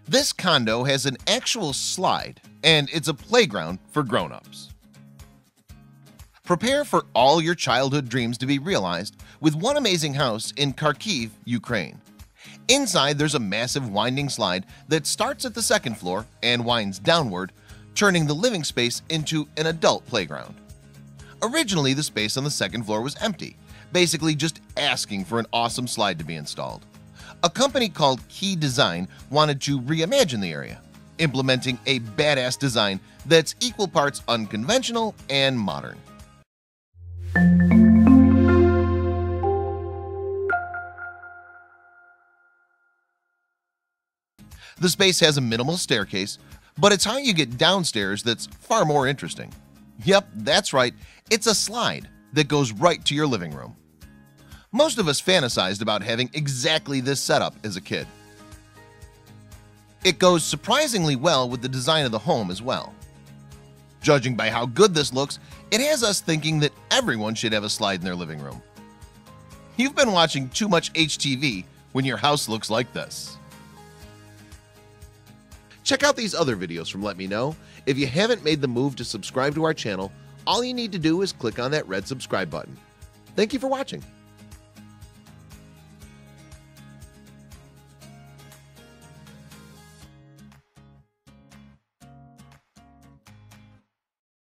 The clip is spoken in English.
This condo has an actual slide, and it's a playground for grown-ups. Prepare for all your childhood dreams to be realized with one amazing house in Kharkiv, Ukraine. Inside, there's a massive winding slide that starts at the second floor and winds downward, turning the living space into an adult playground. Originally, the space on the second floor was empty, basically just asking for an awesome slide to be installed. A company called Key Design wanted to reimagine the area, implementing a badass design that's equal parts unconventional and modern. The space has a minimal staircase, but it's how you get downstairs that's far more interesting. Yep, that's right, it's a slide that goes right to your living room. Most of us fantasized about having exactly this setup as a kid. It goes surprisingly well with the design of the home as well. Judging by how good this looks, it has us thinking that everyone should have a slide in their living room. You've been watching too much HTV when your house looks like this. Check out these other videos from Let Me Know. If you haven't made the move to subscribe to our channel, all you need to do is click on that red subscribe button. Thank you for watching.